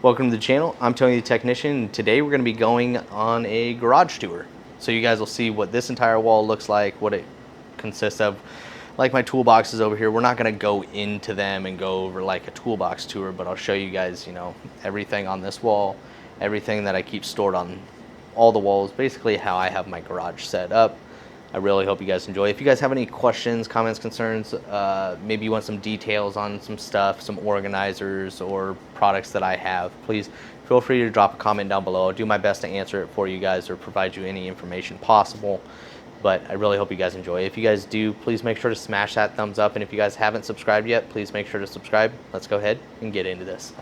Welcome to the channel. I'm Tony the Technician, and today we're going to be going on a garage tour. So you guys will see what this entire wall looks like, what it consists of. Like my toolboxes over here, we're not going to go into them and go over like a toolbox tour, but I'll show you guys, everything on this wall, everything that I keep stored on all the walls, basically how I have my garage set up. I really hope you guys enjoy. If you guys have any questions, comments, concerns, maybe you want some details on some stuff, some organizers or products that I have, please feel free to drop a comment down below. I'll do my best to answer it for you guys or provide you any information possible. But I really hope you guys enjoy. If you guys do, please make sure to smash that thumbs up. And if you guys haven't subscribed yet, please make sure to subscribe. Let's go ahead and get into this.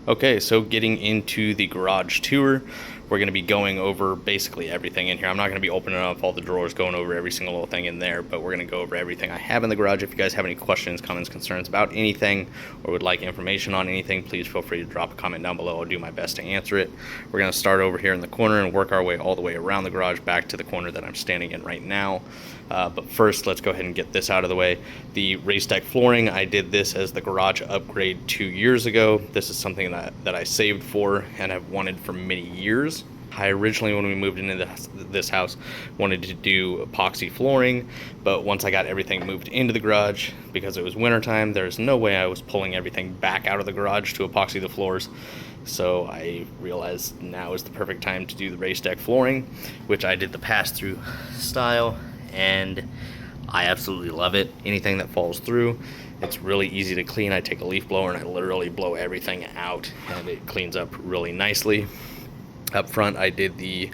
Okay, so getting into the garage tour, we're going to be going over basically everything in here. I'm not going to be opening up all the drawers, going over every single little thing in there, but we're going to go over everything I have in the garage. If you guys have any questions, comments, concerns about anything, or would like information on anything, please feel free to drop a comment down below. I'll do my best to answer it. We're going to start over here in the corner and work our way all the way around the garage back to the corner that I'm standing in right now. But first, let's go ahead and get this out of the way. The raised deck flooring, I did this as the garage upgrade 2 years ago. This is something that I saved for and have wanted for many years. I originally, when we moved into this house, wanted to do epoxy flooring, but once I got everything moved into the garage, because it was wintertime, there's no way I was pulling everything back out of the garage to epoxy the floors. So I realized now is the perfect time to do the raised deck flooring, which I did the pass-through style, and I absolutely love it. Anything that falls through, it's really easy to clean. I take a leaf blower and I literally blow everything out, and it cleans up really nicely. Up front, I did the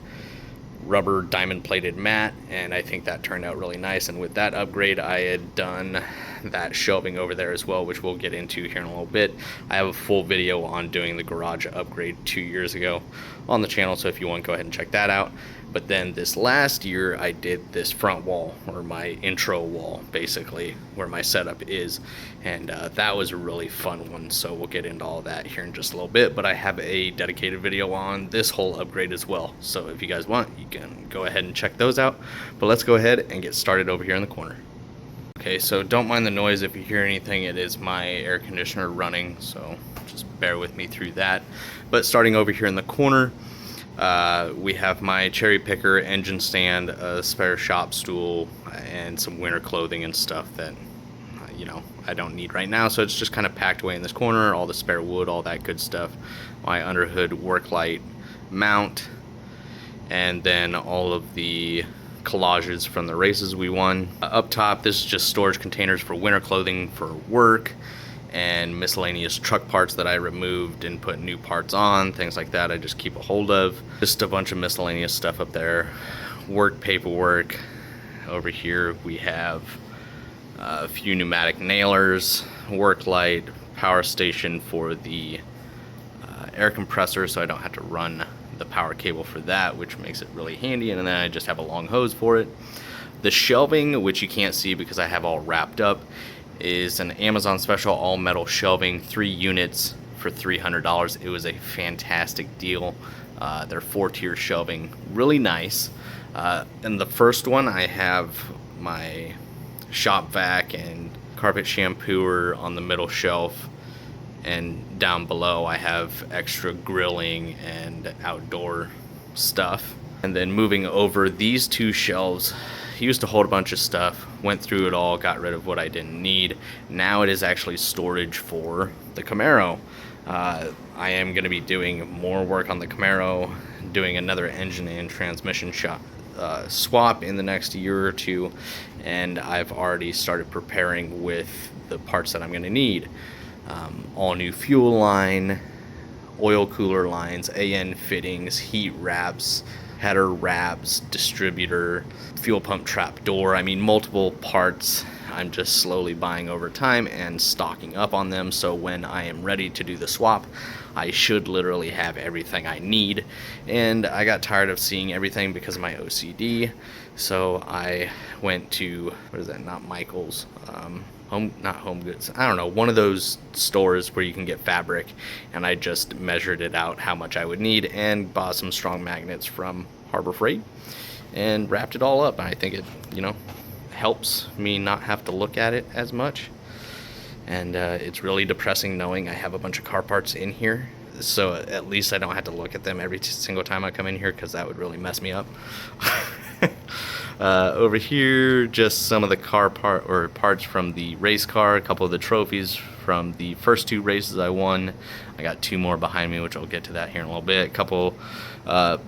rubber diamond plated mat, and I think that turned out really nice. And with that upgrade, I had done that shelving over there as well, which we'll get into here in a little bit. I have a full video on doing the garage upgrade 2 years ago on the channel, so if you want, go ahead and check that out. But then this last year, I did this front wall, or my intro wall, basically, where my setup is. And that was a really fun one, so we'll get into all that here in just a little bit. But I have a dedicated video on this whole upgrade as well. So if you guys want, you can go ahead and check those out. But let's go ahead and get started over here in the corner. Okay, so don't mind the noise. If you hear anything, it is my air conditioner running, so just bear with me through that. But starting over here in the corner, we have my cherry picker, engine stand, a spare shop stool, and some winter clothing and stuff that, I don't need right now. So it's just kind of packed away in this corner, all the spare wood, all that good stuff. My underhood work light mount, and then all of the collages from the races we won. Up top, this is just storage containers for winter clothing for work, and miscellaneous truck parts that I removed and put new parts on, things like that I just keep a hold of. Just a bunch of miscellaneous stuff up there. Work paperwork. Over here we have a few pneumatic nailers, work light, power station for the air compressor, so I don't have to run the power cable for that, which makes it really handy, and then I just have a long hose for it. The shelving, which you can't see because I have all wrapped up, is an Amazon special all metal shelving, 3 units for $300. It was a fantastic deal. They're 4-tier shelving, really nice. In the first one, I have my shop vac and carpet shampooer on the middle shelf, and down below I have extra grilling and outdoor stuff. And then moving over, these 2 shelves used to hold a bunch of stuff, went through it all, got rid of what I didn't need. Now it is actually storage for the Camaro. I am going to be doing more work on the Camaro, doing another engine and transmission swap in the next year or 2, and I've already started preparing with the parts that I'm going to need. All new fuel line, oil cooler lines, AN fittings, heat wraps, header wraps, distributor, fuel pump trap door. I mean, multiple parts. I'm just slowly buying over time and stocking up on them, so when I am ready to do the swap, I should literally have everything I need. And I got tired of seeing everything because of my OCD, so I went to, what is that, not Michael's, not Home Goods, I don't know, one of those stores where you can get fabric, and I just measured it out how much I would need and bought some strong magnets from Harbor Freight and wrapped it all up. And I think it, helps me not have to look at it as much. And it's really depressing knowing I have a bunch of car parts in here so at least I don't have to look at them every single time I come in here, because that would really mess me up. Over here, just some of the parts from the race car, a couple of the trophies from the first 2 races I won. I got 2 more behind me, which I'll get to that here in a little bit. A couple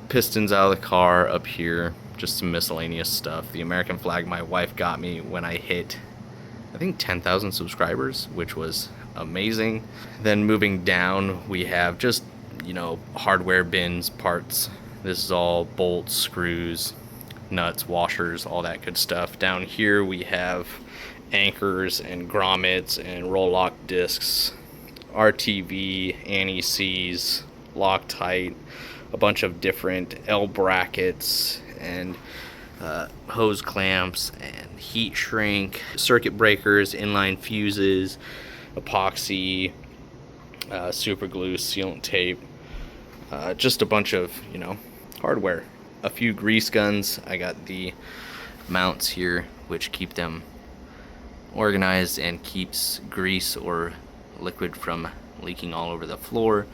pistons out of the car up here, just some miscellaneous stuff. The American flag my wife got me when I hit, I think, 10,000 subscribers, which was amazing. Then moving down, we have just, you know, hardware bins, parts. This is all bolts, screws, nuts, washers, all that good stuff. Down here we have anchors and grommets and roll lock discs, RTV, anti-seize, Loctite, a bunch of different L brackets and hose clamps and heat shrink, circuit breakers, inline fuses, epoxy, super glue, sealant tape, just a bunch of, you know, hardware. A few grease guns. I got the mounts here, which keep them organized and keeps grease or liquid from leaking all over the floor.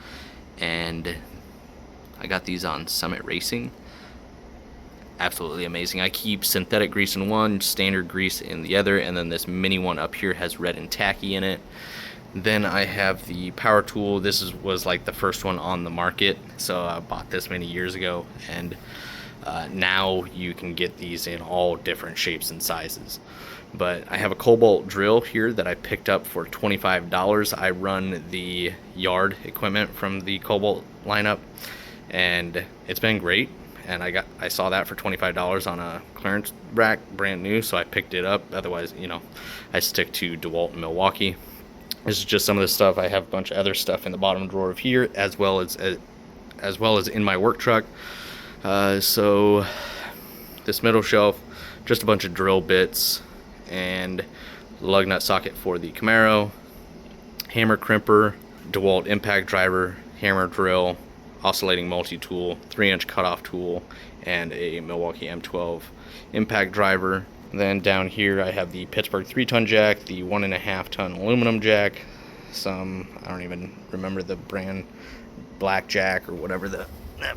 And I got these on Summit Racing. Absolutely amazing. I keep synthetic grease in one, standard grease in the other, and then this mini one up here has red and tacky in it. Then I have the power tool. This was like the first one on the market, so I bought this many years ago, and now you can get these in all different shapes and sizes. But I have a Cobalt drill here that I picked up for $25. I run the yard equipment from the Cobalt lineup, and it's been great. And I saw that for $25 on a clearance rack, brand new, so I picked it up. Otherwise, you know, I stick to DeWalt and Milwaukee. This is just some of the stuff. I have a bunch of other stuff in the bottom drawer of here, as well as in my work truck. So this middle shelf, just a bunch of drill bits and lug nut socket for the Camaro, hammer crimper, DeWalt impact driver, hammer drill, oscillating multi-tool, 3-inch cutoff tool, and a Milwaukee M12 impact driver. Then down here I have the Pittsburgh 3-ton jack, the 1.5-ton aluminum jack, some, I don't even remember the brand, Blackjack or whatever that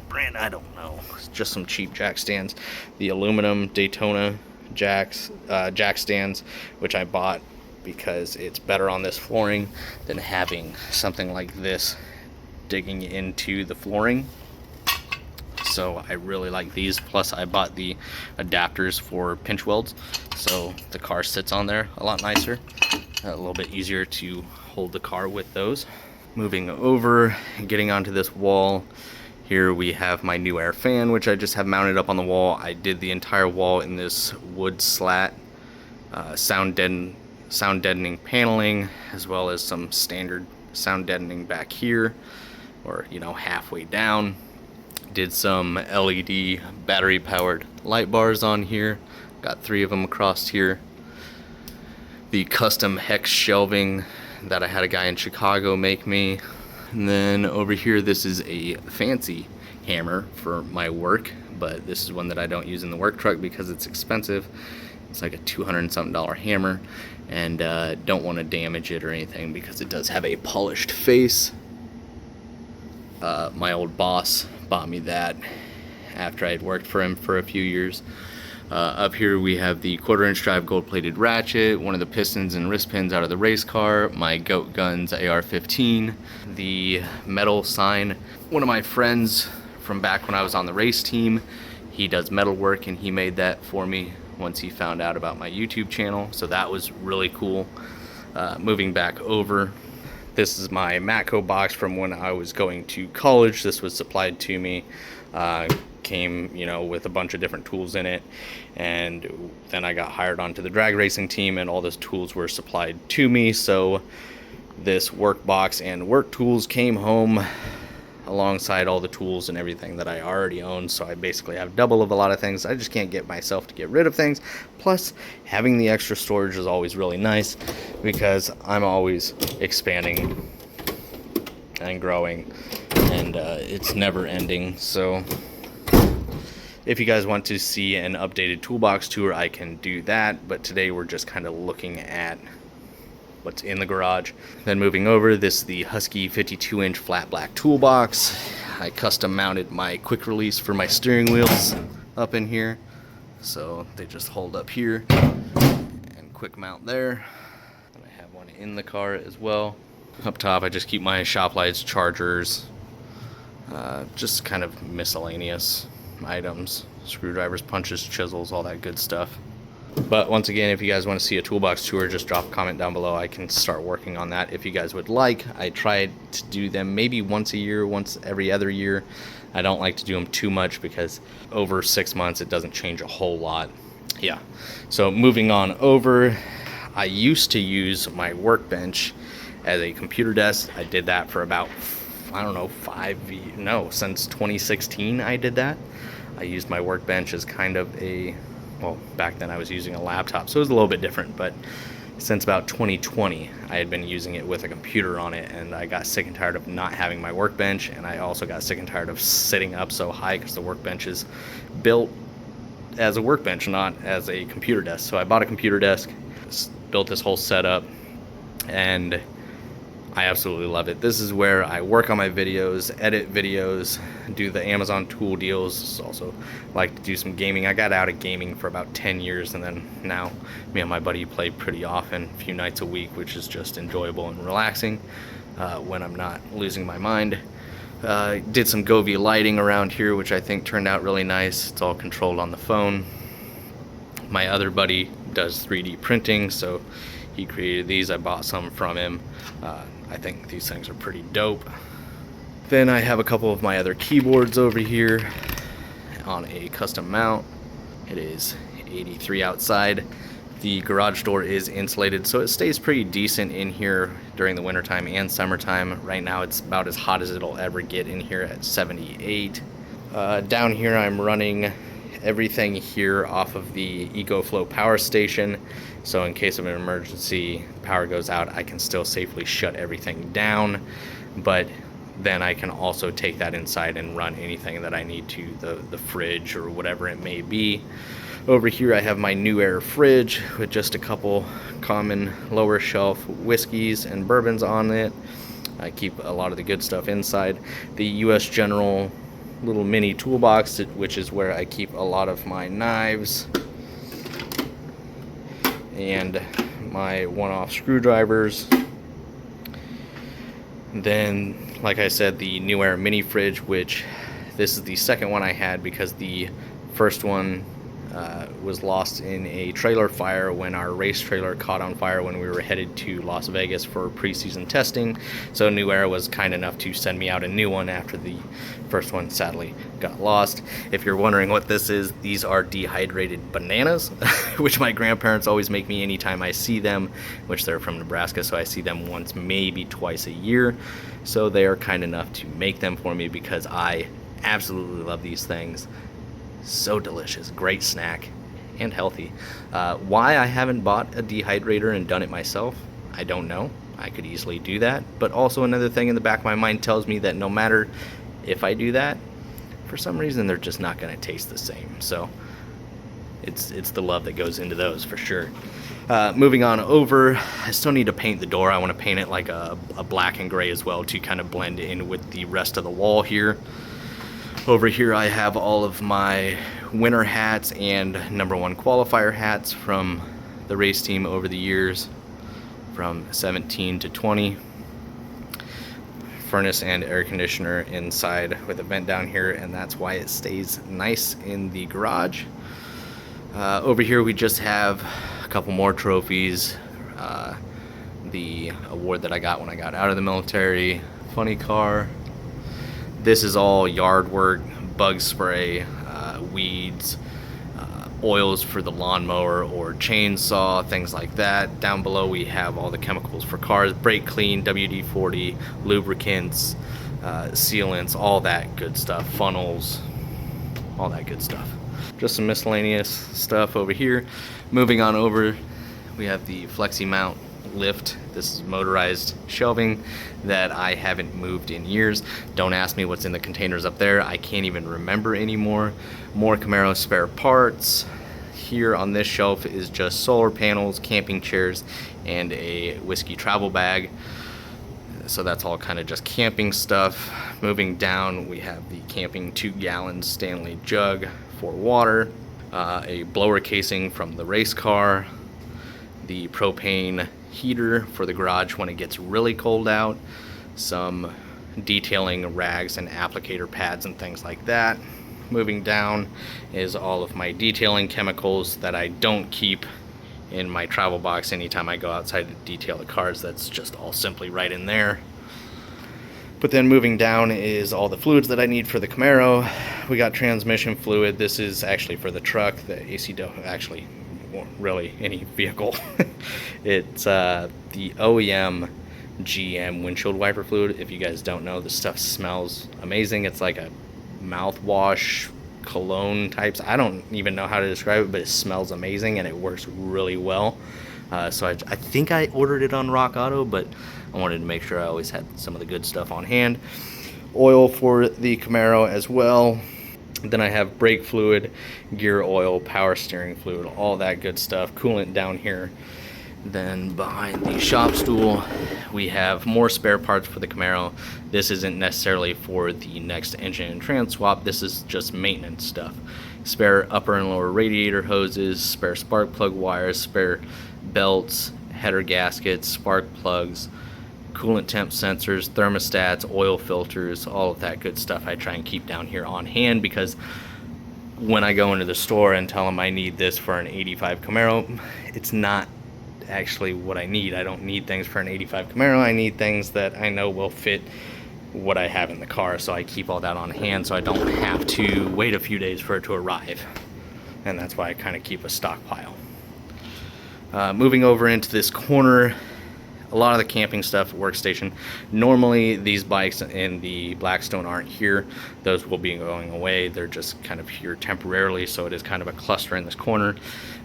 brand, I don't know. It's just some cheap jack stands. The aluminum Daytona jack stands, which I bought because it's better on this flooring than having something like this digging into the flooring. So I really like these. Plus I bought the adapters for pinch welds, so the car sits on there a lot nicer, a little bit easier to hold the car with those. Moving over, getting onto this wall, here we have my new air fan, which I just have mounted up on the wall. I did the entire wall in this wood slat, sound deadening paneling, as well as some standard sound deadening back here, or, you know, halfway down. Did some LED battery powered light bars on here, got 3 of them across here. The custom hex shelving that I had a guy in Chicago make me. And then over here, this is a fancy hammer for my work, but this is one that I don't use in the work truck because it's expensive. It's like a $200 and something hammer, and don't want to damage it or anything because it does have a polished face. My old boss bought me that after I had worked for him for a few years. Up here we have the 1/4-inch drive gold-plated ratchet, one of the pistons and wrist pins out of the race car, my Goat Guns AR-15, the metal sign. One of my friends from back when I was on the race team, he does metal work, and he made that for me once he found out about my YouTube channel, so that was really cool. Moving back over, this is my Matco box from when I was going to college. This was supplied to me. Came, you know, with a bunch of different tools in it, and then I got hired onto the drag racing team, and all those tools were supplied to me. So this work box and work tools came home alongside all the tools and everything that I already own. So I basically have double of a lot of things. I just can't get myself to get rid of things. Plus, having the extra storage is always really nice because I'm always expanding and growing, and it's never ending. So if you guys want to see an updated toolbox tour, I can do that, but today we're just kind of looking at what's in the garage. Then moving over, this is the Husky 52-inch flat black toolbox. I custom mounted my quick release for my steering wheels up in here, so they just hold up here and quick mount there. And I have one in the car as well. Up top I just keep my shop lights, chargers, just kind of miscellaneous items, screwdrivers, punches, chisels, all that good stuff. But once again, if you guys want to see a toolbox tour, just drop a comment down below. I can start working on that if you guys would like. I tried to do them maybe once a year, once every other year. I don't like to do them too much because over 6 months it doesn't change a whole lot. Yeah, so moving on over, I used to use my workbench as a computer desk. I did that for about, I don't know, since 2016 I did that. I used my workbench as kind of a, well, back then I was using a laptop, so it was a little bit different, but since about 2020, I had been using it with a computer on it, and I got sick and tired of not having my workbench, and I also got sick and tired of sitting up so high because the workbench is built as a workbench, not as a computer desk. So I bought a computer desk, built this whole setup, and I absolutely love it. This is where I work on my videos, edit videos, do the Amazon tool deals. Also like to do some gaming. I got out of gaming for about 10 years, and then now me and my buddy play pretty often, a few nights a week, which is just enjoyable and relaxing when I'm not losing my mind. Did some Govee lighting around here, which I think turned out really nice. It's all controlled on the phone. My other buddy does 3D printing, so he created these. I bought some from him. I think these things are pretty dope. Then I have a couple of my other keyboards over here on a custom mount. It is 83 outside. The garage door is insulated, so it stays pretty decent in here during the wintertime and summertime. Right now it's about as hot as it'll ever get in here at 78. Down here I'm running everything here off of the EcoFlow power station, so in case of an emergency, power goes out, I can still safely shut everything down. But then I can also take that inside and run anything that I need to, the fridge or whatever it may be. Over here I have my New Era fridge with just a couple common lower shelf whiskeys and bourbons on it. I keep a lot of the good stuff inside. The US General little mini toolbox, which is where I keep a lot of my knives and my one-off screwdrivers. Then, like I said, the New Era mini fridge, which this is the second one I had because the first one was lost in a trailer fire when our race trailer caught on fire when we were headed to Las Vegas for preseason testing. So New Era was kind enough to send me out a new one after the first one sadly got lost. If you're wondering what this is, these are dehydrated bananas, which my grandparents always make me anytime I see them, which they're from Nebraska, so I see them once, maybe twice a year. So they are kind enough to make them for me because I absolutely love these things. So delicious, great snack, and healthy. Why I haven't bought a dehydrator and done it myself, I don't know. I could easily do that, but also another thing in the back of my mind tells me that no matter if I do that, for some reason they're just not going to taste the same. So it's the love that goes into those for sure. Moving on over, I still need to paint the door. I want to paint it like a black and gray as well to kind of blend in with the rest of the wall here. Over here I have all of my winter hats and #1 qualifier hats from the race team over the years, from 17 to 20. Furnace and air conditioner inside with a vent down here, and that's why it stays nice in the garage. Over here we just have a couple more trophies. The award that I got when I got out of the military, funny car. This is all yard work, bug spray, weeds, oils for the lawnmower or chainsaw, things like that. Down below we have all the chemicals for cars, brake clean, WD-40, lubricants, sealants, all that good stuff, funnels, all that good stuff. Just some miscellaneous stuff over here. Moving on over, we have the flexi mount lift. This is motorized shelving that I haven't moved in years. Don't ask me what's in the containers up there. I can't even remember anymore. More Camaro spare parts. here on this shelf is just solar panels, camping chairs, and a whiskey travel bag. So that's all kind of just camping stuff. Moving down, we have the camping 2-gallon Stanley jug for water, a blower casing from the race car, the propane heater for the garage when it gets really cold out, some detailing rags and applicator pads and things like that. Moving down is all of my detailing chemicals that I don't keep in my travel box anytime I go outside to detail the cars. That's just all simply right in there. But then moving down is all the fluids that I need for the Camaro. We got transmission fluid. This is actually for the truck, the AC, actually, well, really any vehicle. It's the OEM GM windshield wiper fluid. If you guys don't know, this stuff smells amazing. It's like a mouthwash cologne types. I don't even know how to describe it, but it smells amazing and it works really well. So I think I ordered it on Rock Auto, but I wanted to make sure I always had some of the good stuff on hand. Oil for the Camaro as well. Then I have brake fluid, gear oil, power steering fluid, all that good stuff. Coolant down here. Then behind the shop stool, we have more spare parts for the Camaro. This isn't necessarily for the next engine and trans swap. This is just maintenance stuff. Spare upper and lower radiator hoses, spare spark plug wires, spare belts, header gaskets, spark plugs, coolant temp sensors, thermostats, oil filters, all of that good stuff I try and keep down here on hand, because when I go into the store and tell them I need this for an 85 Camaro, it's not actually what I need. I don't need things for an 85 Camaro. I need things that I know will fit what I have in the car, so I keep all that on hand so I don't have to wait a few days for it to arrive. And that's why I kind of keep a stockpile. Moving over into this corner, a lot of the camping stuff at Workstation. Normally these bikes in the Blackstone aren't here. Those will be going away. They're just kind of here temporarily, so it is kind of a cluster in this corner.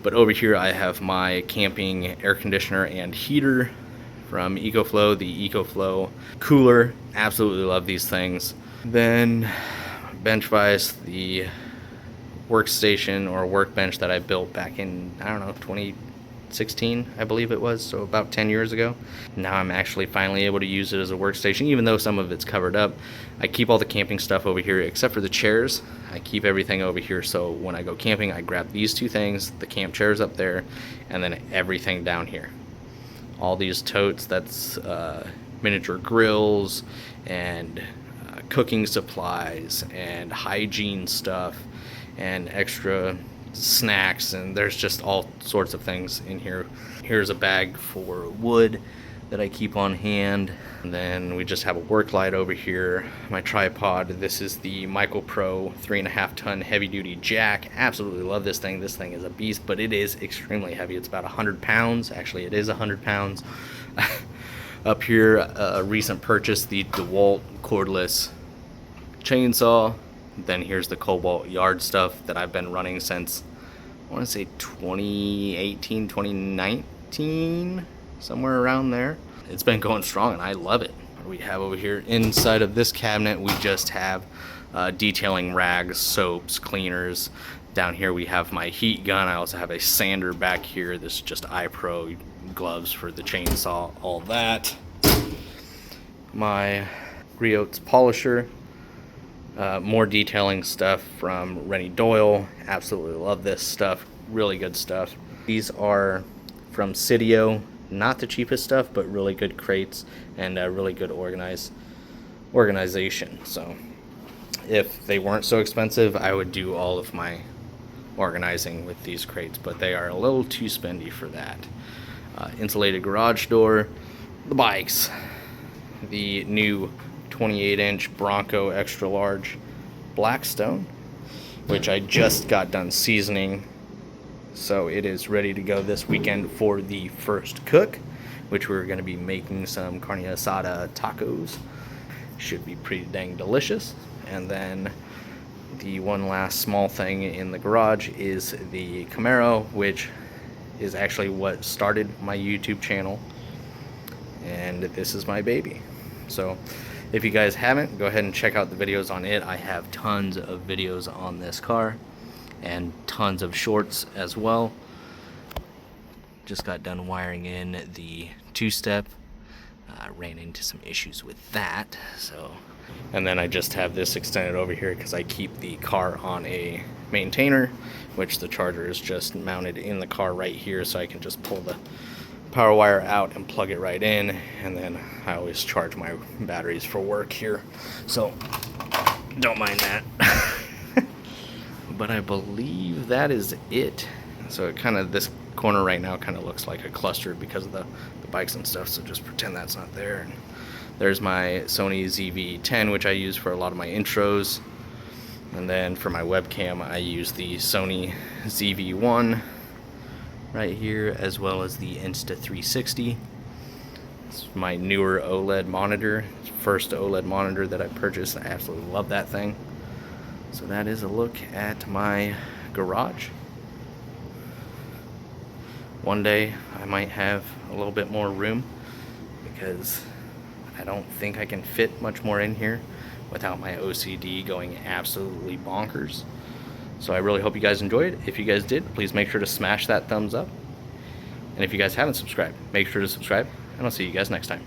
But over here I have my camping air conditioner and heater from EcoFlow, the EcoFlow cooler. Absolutely love these things. Then bench vise, the workstation or workbench that I built back in, I don't know, 2016, I believe it was, so about 10 years ago. Now I'm actually finally able to use it as a workstation, even though some of it's covered up. I keep all the camping stuff over here except for the chairs. I keep everything over here, so when I go camping I grab these two things, the camp chairs up there, and then everything down here. All these totes, that's miniature grills and cooking supplies and hygiene stuff and extra snacks, and there's just all sorts of things in here. Here's a bag for wood that I keep on hand. And then we just have a work light over here. My tripod, this is the Michael Pro 3.5 ton heavy duty jack. Absolutely love this thing. This thing is a beast, but it is extremely heavy. It's about 100 pounds. Actually, it is 100 pounds. Up here, a recent purchase, the DeWalt cordless chainsaw. Then here's the Cobalt yard stuff that I've been running since, I want to say 2018, 2019, somewhere around there. It's been going strong and I love it. What do we have over here? Inside of this cabinet we just have detailing rags, soaps, cleaners. Down here we have my heat gun. I also have a sander back here. This is just iPro gloves for the chainsaw, all that. My Riots polisher. More detailing stuff from Rennie Doyle. Absolutely love this stuff. Really good stuff. These are from Sitio. Not the cheapest stuff, but really good crates and really good organization. So if they weren't so expensive, I would do all of my organizing with these crates, but they are a little too spendy for that. Insulated garage door. The bikes. The new 28-inch Bronco extra large Blackstone, which I just got done seasoning, so it is ready to go this weekend for the first cook, which we're going to be making some carne asada tacos. Should be pretty dang delicious. And then the one last small thing in the garage is the Camaro, which is actually what started my YouTube channel, and this is my baby. So if you guys haven't, go ahead and check out the videos on it. I have tons of videos on this car. and tons of shorts as well. Just got done wiring in the two-step. Ran into some issues with that, so. And then I just have this extended over here because I keep the car on a maintainer, which the charger is just mounted in the car right here, so I can just pull the power wire out and plug it right in, and then I always charge my batteries for work here, so don't mind that. But I believe that is it. So it kind of, this corner right now kind of looks like a cluster because of the bikes and stuff, so just pretend that's not there. And there's my Sony ZV-10, which I use for a lot of my intros, and then for my webcam I use the Sony ZV-1 right here, as well as the Insta360. It's my newer OLED monitor, first OLED monitor that I purchased. I absolutely love that thing. So that is a look at my garage. One day I might have a little bit more room, because I don't think I can fit much more in here without my OCD going absolutely bonkers. So I really hope you guys enjoyed. If you guys did, please make sure to smash that thumbs up. And if you guys haven't subscribed, make sure to subscribe, and I'll see you guys next time.